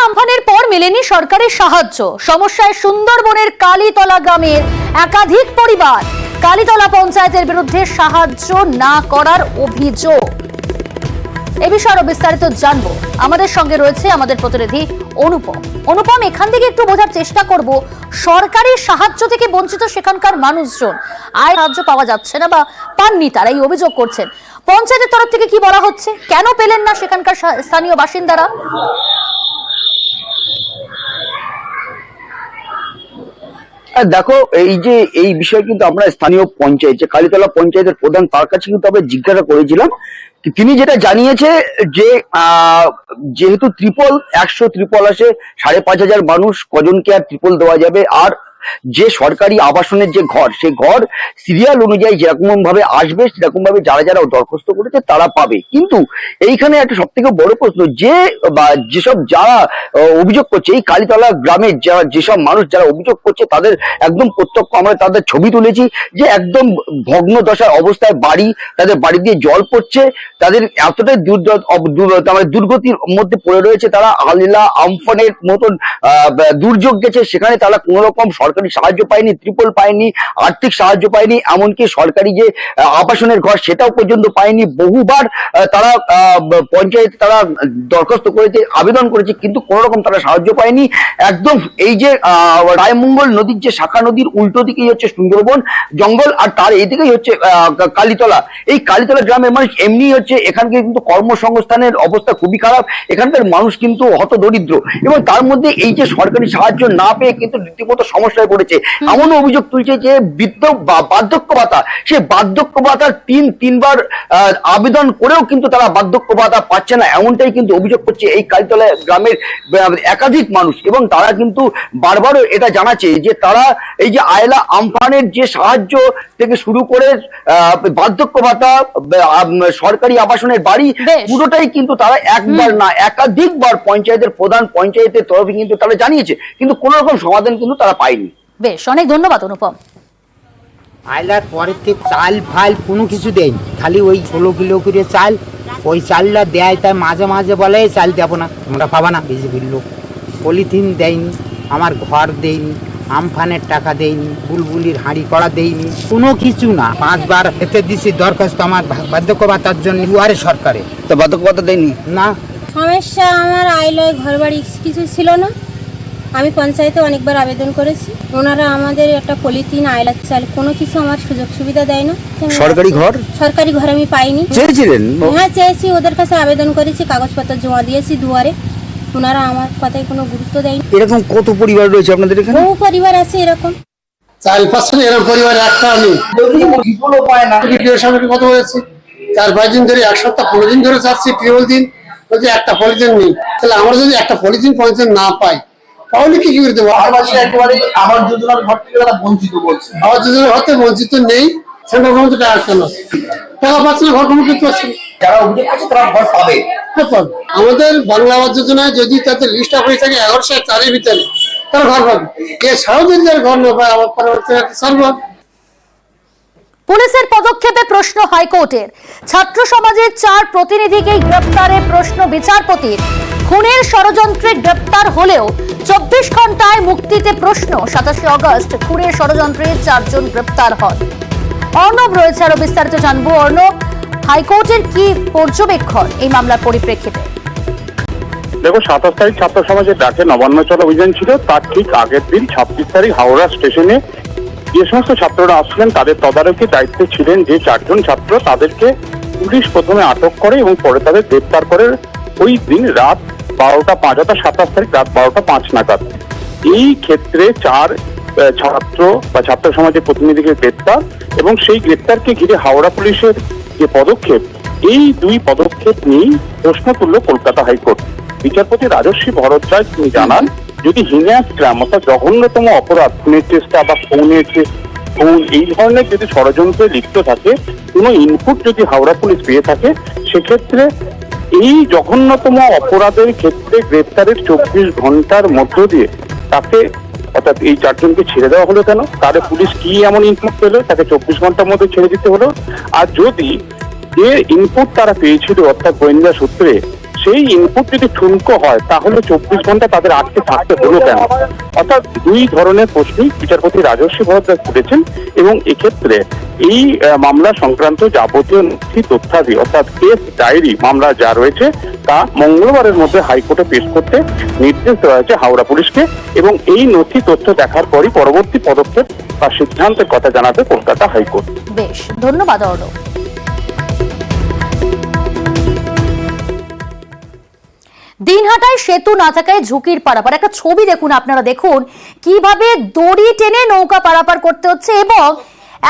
আমফানের পর মেলেনি সরকারের সাহায্য। সমস্যায় সুন্দরবনের কালীতলা গ্রামের একাধিক পরিবার। কালীতলা পঞ্চায়েতের বিরুদ্ধে সাহায্য না করার অভিযোগ। এ বিষয়ে আরো বিস্তারিত জানবো। আমাদের সঙ্গে রয়েছে আমাদের প্রতিনিধি অনুপম। এখান থেকে একটু বোঝার চেষ্টা করব, সরকারি সাহায্য থেকে বঞ্চিত সেখানকার মানুষজন, আয় সাহায্য পাওয়া যাচ্ছে না বা পাননি, তারা এই অভিযোগ করছেন। পঞ্চায়েতের তরফ থেকে কি বলা হচ্ছে, কেন পেলেন না সেখানকার স্থানীয় বাসিন্দারা? দেখো, এই বিষয়ে কিন্তু আমরা স্থানীয় পঞ্চায়েত, যে কালীতলা পঞ্চায়েতের প্রধান, তার কাছে কিন্তু আমরা জিজ্ঞাসা করেছিলাম। তিনি যেটা জানিয়েছে যে যেহেতু 100 ত্রিপল আসে, 5,500 মানুষ, কজনকে আর ত্রিপল দেওয়া যাবে? আর যে সরকারি আবাসনের যে ঘর, সেই ঘর সিরিয়াল অনুযায়ী যেরকম ভাবে আসবে সেরকম ভাবে যারা যারা দরখাস্ত করেছে তারা পাবে। কিন্তু এইখানে একটা সব থেকে বড় প্রশ্ন, যেসব যারা অভিযোগ করছে, এই কালীতলা গ্রামের যেসব মানুষ যারা অভিযোগ করছে, তাদের একদম প্রত্যক্ষ আমরা তাদের ছবি তুলেছি, যে একদম ভগ্ন দশার অবস্থায় বাড়ি, তাদের বাড়ি দিয়ে জল পড়ছে, তাদের এতটাই দুর্গতির মধ্যে পড়ে রয়েছে তারা। আলিলা আমফানের মতন দুর্যোগ গেছে, সেখানে তারা কোন রকম সরকারি সাহায্য পায়নি, ত্রিপল পায়নি, আর্থিক সাহায্য পায়নি, এমনকি সরকারি যে আবাসনের ঘর সেটাও পর্যন্ত পায়নি। বহুবার তারা পঞ্চায়েত তারা দরখাস্ত করেছে, আবেদন করেছে, কিন্তু কোন রকম তারা সাহায্য পায়নি। একদম এই যে রায়মঙ্গল নদীর যে শাখা নদীর উল্টো দিকেই হচ্ছে সুন্দরবন জঙ্গল, আর তার এইদিকেই হচ্ছে কালীতলা। এই কালীতলা গ্রামের মানুষ এমনি হচ্ছে, এখানকার কিন্তু কর্মসংস্থানের অবস্থা খুবই খারাপ, এখানকার মানুষ কিন্তু হতদরিদ্র, এবং তার মধ্যে এই যে সরকারি সাহায্য না পেয়ে কিন্তু রীতিমতো সমস্যায় পড়েছে। এমন অভিযোগ তুলছে যে বার্ধক্য ভাতা, সে বার্ধক্য ভাতার তিনবার আবেদন করেও কিন্তু তারা বার্ধক্য ভাতা পাচ্ছে না, এমনটাই কিন্তু অভিযোগ করছে এই কালীতলা গ্রামের একাধিক মানুষ। এবং তারা কিন্তু বারবারও এটা জানাচ্ছে যে তারা এই যে আয়লা আমফানের যে সাহায্য থেকে শুরু করে বার্ধক্য ভাতা, সরকারি আবাসনের বাড়ি, পুরোটাই কিন্তু তারা একবার না একাধিকবার পঞ্চায়েতের প্রধান, পঞ্চায়েতের তরফে কিন্তু তারা জানিয়েছে, কিন্তু কোন রকম সমাধান কিন্তু তারা পায়নি। বেশ, অনেক ধন্যবাদ অনুপম। আইলার পরের থেকে চাল ফাল কোনো কিছু দেয়নি, খালি ওই 16 কিলো করে চাল, ওই চালটা দেয়, তাই মাঝে মাঝে বলে চাল দেবো না, তোমরা পাবা না, বিজেপির লোক। পলিথিন দেয়নি, আমার ঘর দেয়নি, আমফানের টাকা দেয়নি, বুলবুলির হাঁড়ি করা দেয়নি, কোনো কিছু না। 5 বার এতে দিছি দরখাস্ত আমার বার্ধক্য ভাতার জন্য, দুয়ারে সরকারে, তো বার্ধক্য ভাতা দেয়নি না। সমস্যা আমার আইলয় ঘর বাড়ি কিছু ছিল না, আমি পঞ্চায়েতে অনেকবার আবেদন করেছি, ওনারা আমাদের একটা পলিথিন, আইলার চাল, কোনো কিছু আমার সুযোগ সুবিধা দেয় না। সরকারি ঘর আমি পাইনি। চেয়েছিলেন? হ্যাঁ চেয়েছি, ওদের কাছে আবেদন করেছি, কাগজপত্র জমা দিয়েছি দুয়ারে, ওনারা আমার কথায় কোনো গুরুত্ব দেয়নি। এরকম কত পরিবার রয়েছে আপনাদের এখানে? বহু পরিবার আছে এরকম। 4-5 এরকম পরিবার একটা নেই, পায় না। কত হয়েছে 4-5 দিন ধরে, 1 সপ্তাহ 15 দিন ধরে যাচ্ছি, টিউবওয়েল দিন বলছে একটা পলিথিন নেই। তাহলে আমরা যদি একটা পলিথিন পঞ্চায়েত না পাই তাহলে কি করে দেবো? একেবারে আবাস যোজনার ঘর থেকে তারা বঞ্চিত বলছে। আবাস যোজনার ঘর থেকে বঞ্চিত নেই, সেন্ট্রাল গভর্নমেন্ট টাকা পাচ্ছে না, ঘর কমপ্লিট করছে না। যারা অভিযোগ করছে তারা ঘর পাবে। আমাদের বাংলা আবাস যোজনায় যদি তাদের লিস্ট আপ হয়ে থাকে 1104 ভিতরে, তারা ঘর পাবে। এছাড়াও যদি তার ঘর না পায়, আবার পরবর্তী সার্ভার। পুলিশের পদক্ষেপে প্রশ্ন হাইকোর্টের। ছাত্র সমাজের 4 প্রতিনিধিকে গ্রেপ্তারে প্রশ্ন বিচারপতির। খুনের ষড়যন্ত্রে গ্রেপ্তার হলেও 24 ঘন্টায় মুক্তিতে প্রশ্ন। 27 আগস্ট খুনের ষড়যন্ত্রে 4 জন গ্রেপ্তার হন। অর্ণব রয়েছে, আরো বিস্তারিত জানবো। অর্ণব, হাইকোর্টের কি পর্যবেক্ষণ এই মামলার পরিপ্রেক্ষিতে? দেখো, 27 তারিখ ছাত্র সমাজের ডাকে নবান্ন চল অভিযান ছিল, তার ঠিক আগের দিন 26 তারিখ হাওড়া স্টেশনে যে সমস্ত ছাত্ররা আসলেন তাদের তদারকি দায়িত্বে ছিলেন যে 4 জন ছাত্র, তাদেরকে পুলিশ প্রথমে আটক করে এবং পরে তাদের গ্রেপ্তার করে ওই দিন রাত 12:05, অর্থাৎ 27 তারিখ রাত 12:05 নাগাদ। এই ক্ষেত্রে 4 ছাত্র বা ছাত্র সমাজের প্রতিনিধিকে গ্রেপ্তার, এবং সেই গ্রেপ্তারকে ঘিরে হাওড়া পুলিশের যে পদক্ষেপ, এই 2 পদক্ষেপ নিয়েই প্রশ্ন তুলল কলকাতা হাইকোর্ট। বিচারপতি রাজস্বী ভরদ্বাজ তিনি জানান, যদি হিনিয়াস ক্রাইম, অর্থাৎ জঘন্যতম অপরাধ, খুনের চেষ্টা বা খুন, এই ধরনের যদি ষড়যন্ত্রে লিপ্ত থাকে, কোনো ইনপুট যদি হাওড়া পুলিশ পেয়ে থাকে, সেক্ষেত্রে এই জঘন্যতম অপরাধের ক্ষেত্রে গ্রেপ্তারের 24 ঘন্টার মধ্য দিয়ে তাকে, অর্থাৎ এই 4 জনকে ছেড়ে দেওয়া হলো কেন? তাহলে পুলিশ কি এমন ইনপুট পেল তাকে 24 ঘন্টার মধ্যে ছেড়ে দিতে হলো? আর যদি যে ইনপুট তারা পেয়েছিল, অর্থাৎ গোয়েন্দা সূত্রে, সেই ইনপুট যদি ঠুনকো হয় তাহলে 24 ঘন্টা তাদের আটকে থাকতে হলো কেন? অর্থাৎ দুই ধরনের প্রশ্নই বিচারপতি রাজস্বী ভরদ্বাজ তুলেছেন এবং এক্ষেত্রে এই মামলা সংক্রান্ত যাবতীয় নথি তথ্যাদি অর্থাৎ কেস ডায়েরি মামলা যা রয়েছে তা মঙ্গলবারের মধ্যে হাইকোর্টে পেশ করতে নির্দেশ দেওয়া হয়েছে হাওড়া পুলিশকে এবং এই নথি তথ্য দেখার পরই পরবর্তী পদক্ষেপ বা সিদ্ধান্তের কথা জানাবে কলকাতা হাইকোর্ট। বেশ, ধন্যবাদ অর্ণব। দিনহাটায় সেতু না থাকায় ঝুঁকির পারাপার, একটা ছবি দেখুন আপনারা, দেখুন কিভাবে দড়ি টেনে নৌকা পারাপার করতে হচ্ছে এবং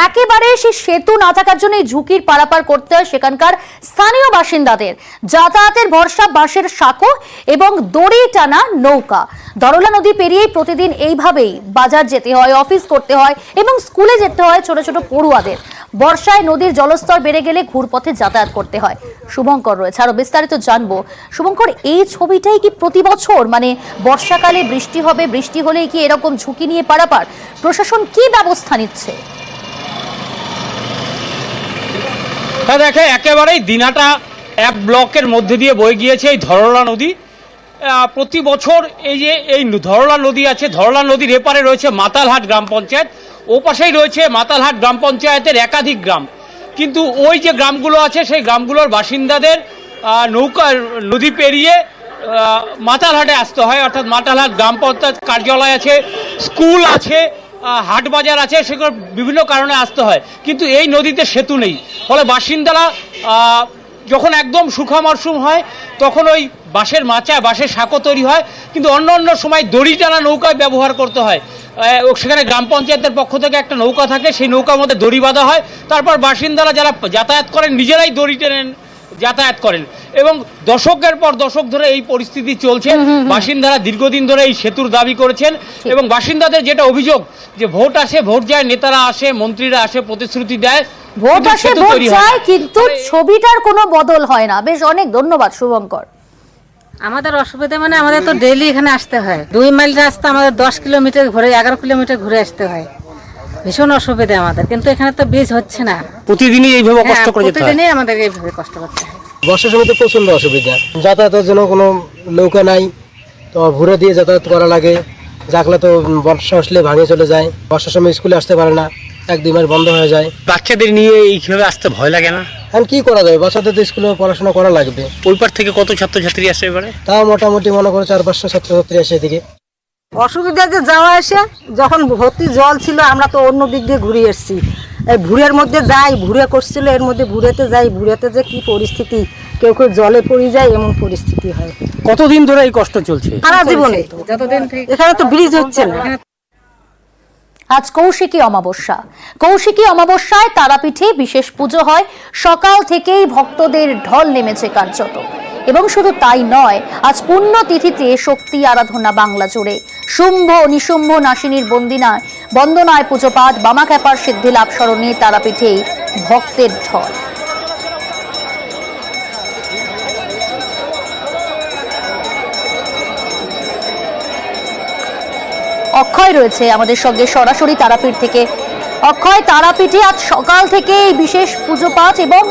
একেবারে সেই সেতু না থাকার জন্য এই ঝুঁকির পারাপার করতে হয় সেখানকার স্থানীয় বাসিন্দাদের। যাতায়াতের ভরসা বাঁশের সাঁকো এবং দড়ি টানা নৌকা। ধরলা নদী পেরিয়ে প্রতিদিন এইভাবেই বাজার যেতে হয়, অফিস করতে হয় এবং স্কুলে যেতে হয় ছোট ছোট পড়ুয়াদের। বর্ষায় নদীর জলস্তর বেড়ে গেলে ঘুরপথে যাতায়াত করতে হয়। শুভঙ্কর রয়েছে, আরো বিস্তারিত জানবো। শুভঙ্কর, এই ছবিটাই কি প্রতি বছর, মানে বর্ষাকালে বৃষ্টি হবে, বৃষ্টি হলেই কি এরকম ঝুঁকি নিয়ে পারাপার? প্রশাসন কি ব্যবস্থা নিচ্ছে? দেখে একেবারেই দিনহাটা এক ব্লকের মধ্যে দিয়ে বয়ে গিয়েছে এই ধরলা নদী। প্রতি বছর এই ধরলা নদী আছে, ধরলা নদীর এপারে রয়েছে মাতালহাট গ্রাম পঞ্চায়েত, ও পাশেই রয়েছে মাতালহাট গ্রাম পঞ্চায়েতের একাধিক গ্রাম। কিন্তু ওই যে গ্রামগুলো আছে সেই গ্রামগুলোর বাসিন্দাদের নৌকা নদী পেরিয়ে মাতালহাটে আসতে হয়, অর্থাৎ মাতালহাট গ্রাম পঞ্চায়েত কার্যালয় আছে, স্কুল আছে, হাট বাজার আছে, সেগুলো বিভিন্ন কারণে আসতে হয়। কিন্তু এই নদীতে সেতু নেই, ফলে বাসিন্দারা যখন একদম শুখা মরশুম হয় তখন ওই বাঁশের মাচায় বাঁশের সাঁকো তৈরি হয়, কিন্তু অন্য অন্য সময় দড়ি টানা নৌকায় ব্যবহার করতে হয়। সেখানে গ্রাম পঞ্চায়েতের পক্ষ থেকে একটা নৌকা থাকে, সেই নৌকার মধ্যে দড়ি বাঁধা হয়, তারপর বাসিন্দারা যারা যাতায়াত করেন নিজেরাই দড়ি টেনে যাতায়াত করেন এবং দশকের পর দশক ধরে এই পরিস্থিতি চলছে। বাসিন্দারা দীর্ঘদিন ধরে এই সেতুর দাবি করেছেন এবং বাসিন্দাদের যেটা অভিযোগ যে ভোট আসে ভোট যায়, নেতারা আসে, মন্ত্রীরা আসে, প্রতিশ্রুতি দেয়, ভোট আসে ভোট যায়, কিন্তু ছবিটার কোনো বদল হয় না। বেশ, অনেক ধন্যবাদ শুভঙ্কর। আমাদের অসুবিধা মানে আমাদের তো ডেইলি এখানে আসতে হয়, 2 মাইল রাস্তা আমাদের 10 কিলোমিটার ঘুরে 11 কিলোমিটার ঘুরে আসতে হয়, ভীষণ অসুবিধা আমাদের। কিন্তু এখানে তো ব্রিজ হচ্ছে না, প্রতিদিনই এইভাবে কষ্ট করে যেতে হয়, প্রতিদিনই আমাদের এইভাবে কষ্ট করতে হয়। বর্ষার সময় তো প্রচন্ড অসুবিধা, যাতায়াতের জন্য কোনো নৌকা নাই, তো ঘুরে দিয়ে যাতায়াত করা লাগে। জাগলা তো বর্ষা আসলে ভাঙে চলে যায়, বর্ষার সময় স্কুলে আসতে পারে না, 1-2 মাস বন্ধ হয়ে যায়। বাচ্চাদের নিয়ে এইভাবে আসতে ভয় লাগে না? এখন কি করা যাবে, বাচ্চাদের তো স্কুলে পড়াশোনা করা লাগবে। ওই পার থেকে কত ছাত্রছাত্রী আসে এবারে? তাও মোটামুটি মনে করো 400-500 ছাত্রছাত্রী আসে এদিকে। অসুবিধা যে যাওয়া আসে, যখন ভর্তি জল ছিল আমরা তো অন্য দিক দিয়ে ঘুরে এসেছি, এই ভুঁড়ের মধ্যে যাই, ভুঁড়ে করছিল এর মধ্যে ভুঁড়েতে যাই, ভুঁড়েতে যে কি পরিস্থিতি, কেউ কেউ জলে পড়ে যায়, এমন পরিস্থিতি হয়। কতদিন ধরে এই কষ্ট চলছে? সারা জীবনে, যতদিন এখানে তো ব্রিজ হচ্ছে না। আজ কৌশিকী অমাবস্যা। কৌশিকী অমাবস্যায় তারাপীঠে বিশেষ পুজো হয়, সকাল থেকেই ভক্তদের ঢল নেমেছে কার্যত। এবং শুধু তাই নয়, আজ পুণ্য তিথিতে শক্তি আরাধনা বাংলা জুড়ে। শুম্ভ নিশুম্ভ নাসিনীর বন্দনায় পুজোপাঠ, বামাখ্যাপার সিদ্ধি লাভ স্মরণে তারাপীঠে ভক্তের ঢল। অক্ষয় রয়েছে আমাদের সঙ্গে সরাসরি তারাপীঠ থেকে। অক্ষয়, তারাপীঠে আজ সকাল থেকে এই বিশেষ পুজো পাঠ এবং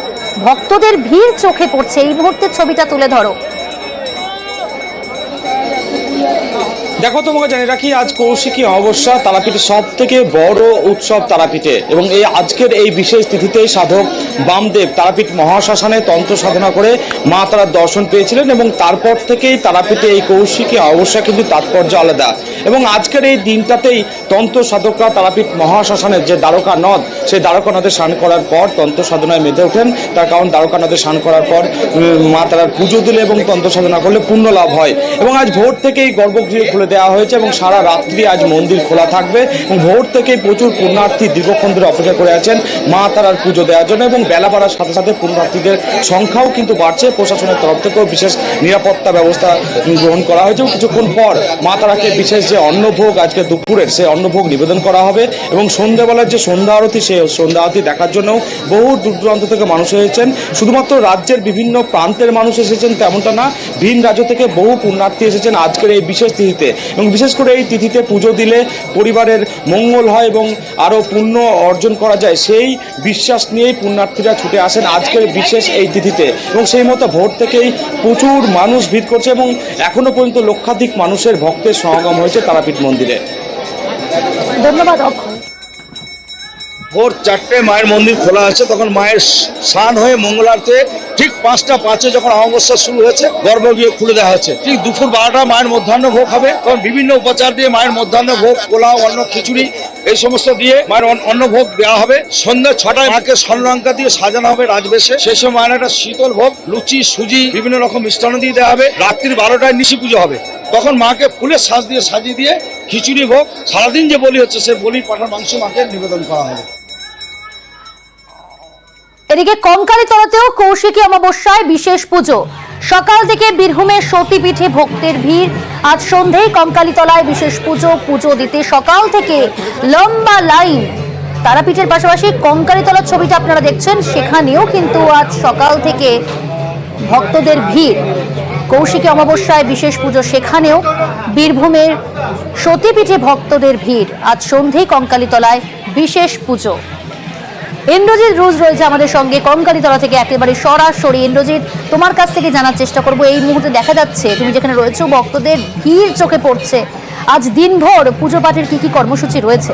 ভক্তদের ভিড় চোখে পড়ছে, এই মুহূর্তের ছবিটা তুলে ধরো। দেখো, তোমাকে জানিয়ে রাখি আজ কৌশিকী অমাবস্যা, তারাপীঠের সব থেকে বড় উৎসব তারাপীঠে, এবং এই আজকের এই বিশেষ তিথিতেই সাধক বামদেব তারাপীঠ মহাশ্মশানে তন্ত্র সাধনা করে মা তারার দর্শন পেয়েছিলেন এবং তারপর থেকেই তারাপীঠে এই কৌশিকী অমাবস্যা কিন্তু তাৎপর্য আলাদা। এবং আজকের এই দিনটাতেই তন্ত্র সাধকরা তারাপীঠ মহাশ্মশানের যে দ্বারকা নদ, সেই দ্বারকা নদে স্নান করার পর তন্ত্র সাধনায় মেতে ওঠেন। তার কারণ দ্বারকা নদে স্নান করার পর মা তারার পুজো দিলে এবং তন্ত্র সাধনা করলে পুণ্য লাভ হয়। এবং আজ ভোর থেকেই গর্ভগৃহ খুলে দেওয়া হয়েছে এবং সারা রাত্রি আজ মন্দির খোলা থাকবে এবং ভোর থেকেই প্রচুর পুণ্যার্থী দীর্ঘক্ষণ ধরে অপেক্ষা করে আছেন মা তারার পুজো দেওয়ার জন্য। এবং বেলা বাড়ার সাথে সাথে পুণ্যার্থীদের সংখ্যাও কিন্তু বাড়ছে, প্রশাসনের তরফ থেকেও বিশেষ নিরাপত্তা ব্যবস্থা গ্রহণ করা হয়েছে। এবং কিছুক্ষণ পর মা তারাকে বিশেষ যে অন্নভোগ আজকে দুপুরের, সেই অন্নভোগ নিবেদন করা হবে এবং সন্ধ্যাবেলার যে সন্ধ্যা আরতি, সেই সন্ধ্যা আরতি দেখার জন্য বহু দূর দূরান্ত থেকে মানুষ এসেছেন। শুধুমাত্র রাজ্যের বিভিন্ন প্রান্তের মানুষ এসেছেন তেমনটা না, ভিন রাজ্য থেকে বহু পুণ্যার্থী এসেছেন আজকের এই বিশেষ তিথিতে। এবং বিশেষ করে এই তিথিতে পুজো দিলে পরিবারের মঙ্গল হয় এবং আরও পুণ্য অর্জন করা যায়, সেই বিশ্বাস নিয়েই পুণ্যার্থীরা ছুটে আসেন আজকের বিশেষ এই তিথিতে। এবং সেই মতো ভোর থেকেই প্রচুর মানুষ ভিড় করছে এবং এখনো পর্যন্ত লক্ষাধিক মানুষের ভক্তের সমাগম হয়েছে তারাপীঠ মন্দিরে। ধন্যবাদ অক্ষয়। ভোর 4টে মায়ের মন্দির খোলা আছে, তখন মায়ের স্নান হয়ে মঙ্গলার্থে ঠিক 5টা 5-এ যখন অমাবস্যা শুরু হয়েছে গর্ভগৃহ খুলে দেওয়া হচ্ছে। ঠিক দুপুর 12টা মায়ের মধ্যাহ্ন ভোগ হবে, তখন বিভিন্ন উপাচার দিয়ে মায়ের মধ্যাহ্ন ভোগ, পোলাও, অন্ন, খিচুড়ি এই সমস্ত দিয়ে মায়ের অন্ন ভোগ দেওয়া হবে। সন্ধ্যা 6টায় মাকে স্বর্ণাঙ্কা দিয়ে সাজানো হবে রাজবেশে। সেই সময় মায়ের একটা শীতল ভোগ, লুচি, সুজি, বিভিন্ন রকম মিষ্টান্ন দিয়ে দেওয়া হবে। রাত্রি 12টায় নিশি পুজো হবে, তখন মাকে ফুলের সাজ দিয়ে সাজিয়ে দিয়ে খিচুড়ি ভোগ, সারাদিন যে বলি হচ্ছে সে বলি পাঠার মাংস মাকে নিবেদন করা হবে। এদিকে কঙ্কালীতলাতেও কৌশিকী অমাবস্যায় বিশেষ পুজো। সকাল থেকে বীরভূমের সতীপীঠে ভক্তের ভিড়। আজ সন্ধ্যেই কঙ্কালীতলায় বিশেষ পুজো দিতে সকাল থেকে লম্বা লাইন। তারাপীঠের পাশাপাশি কঙ্কালীতলার ছবিটা আপনারা দেখছেন, সেখানেও কিন্তু আজ সকাল থেকে ভক্তদের ভিড়। কৌশিকী অমাবস্যায় বিশেষ পুজো, সেখানেও বীরভূমের সতীপীঠে ভক্তদের ভিড়। আজ সন্ধ্যেই কঙ্কালীতলায় বিশেষ পুজো। ইন্দ্রজিৎ রোজ রয়েছে আমাদের সঙ্গে কঙ্কালীতলা থেকে একেবারে সরাসরি। ইন্দ্রজিৎ, তোমার কাছ থেকে জানার চেষ্টা করব, এই মুহূর্তে দেখা যাচ্ছে তুমি যেখানে রয়েছো ভক্তদের ভিড় চোখে পড়ছে। আজ দিনভর পুজো পাঠের কি কি কর্মসূচি রয়েছে?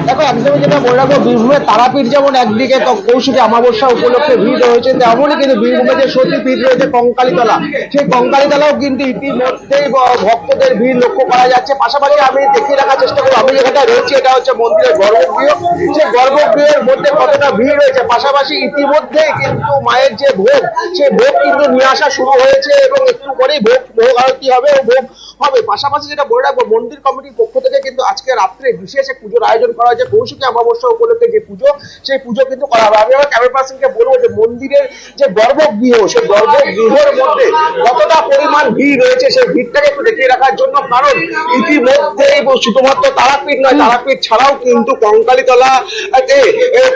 দেখো, একদমই যেটা বলে রাখবো, বীরভূমের তারাপীঠ যেমন একদিকে কৌশিকী অমাবস্যা উপলক্ষে ভিড় হয়েছে, তেমনই কিন্তু বীরভূমে যে সতীপীঠ রয়েছে কঙ্কালীতলা, সেই কঙ্কালীতলাও কিন্তু ইতিমধ্যেই ভক্তদের ভিড় লক্ষ্য করা যাচ্ছে। পাশাপাশি আমি দেখিয়ে রাখার চেষ্টা করবো, আমি যেখানে রয়েছি এটা হচ্ছে মন্দিরের গর্ভগৃহ। সেই গর্ভগৃহের মধ্যে কতটা ভিড় রয়েছে, পাশাপাশি ইতিমধ্যেই কিন্তু মায়ের যে ভোগ, সেই ভোগ কিন্তু নিয়ে আসা শুরু হয়েছে এবং একটু পরেই ভোগ আরতি হবে ও ভোগ হবে। পাশাপাশি যেটা বলে রাখবো, মন্দির কমিটির পক্ষ থেকে কিন্তু আজকে রাত্রে বিশেষ এক পুজোর আয়োজন করা হয়েছে। কৌশিকী অমাবস্যা উপলক্ষে যে পুজো, সেই পুজো কিন্তু করা হবে। আমি আমার ক্যামেরা পার্সনকে বলবো যে মন্দিরের যে গর্ভগৃহ, সেই গর্ভগৃহের মধ্যে কতটা পরিমাণ ভিড় রয়েছে সেই ভিড়টাকে একটু দেখিয়ে রাখার জন্য। কারণ ইতিমধ্যেই শুধুমাত্র তারাপীঠ নয়, তারাপীঠ ছাড়াও কিন্তু কঙ্কালীতলা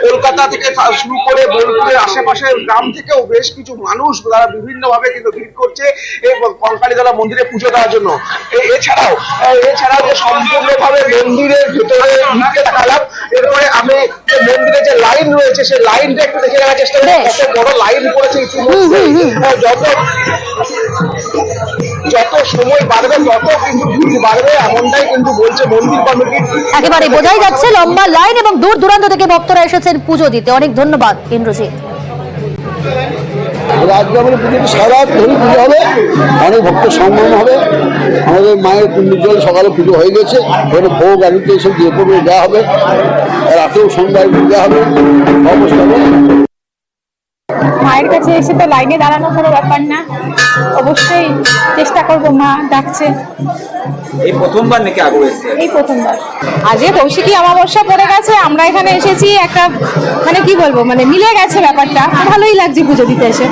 কলকাতা থেকে শুরু করে বোলপুরের আশেপাশের গ্রাম থেকেও বেশ কিছু মানুষ তারা বিভিন্ন ভাবে কিন্তু ভিড় করছে এই কঙ্কালীতলা মন্দিরে পুজো দেওয়ার জন্য। এছাড়াও যে সম্পূর্ণভাবে মন্দিরের ভেতরে ঢুকে দেখালাম। এরপরে আমি মন্দিরে যে লাইন রয়েছে সেই লাইনটা একটু দেখে রাখার চেষ্টা করি, কত বড় লাইন পড়েছে ইতিমধ্যে। যত সময় বাড়বে তত কিন্তু ভিড় বাড়বে, এমনটাই কিন্তু বলছে মন্দির কমিটি। একেবারে বোঝাই যাচ্ছে লম্বা লাইন এবং দূর দূরান্ত থেকে ভক্তরা এসেছেন পুজো দিতে। অনেক ধন্যবাদ ইন্দ্রজিৎ। আজকে আমাদের পুজোটি সারা ধরে পুজো হবে, অনেক ভক্ত সমাগম হবে। আমাদের মায়ের পুণ্যজল সকালে পুজো হয়ে গেছে, এখানে ভোগ আনিতে এসব দিয়ে পড়বে দেওয়া হবে, রাতেও সন্ধ্যায় দেওয়া হবে, অবস্থা হবে। মায়ের কাছে এসে তো লাইনে দাঁড়ানো কোনো ব্যাপার না, অবশ্যই চেষ্টা করব, মা ডাকছে। এই প্রথমবার নাকি আগে এসেছে? এই প্রথমবার। আজকে কৌশিকী অমাবস্যা পড়ে গেছে, আমরা এখানে এসেছি, একটা মানে কি বলবো, মানে মিলে গেছে ব্যাপারটা, ভালোই লাগছে পুজো দিতে এসে।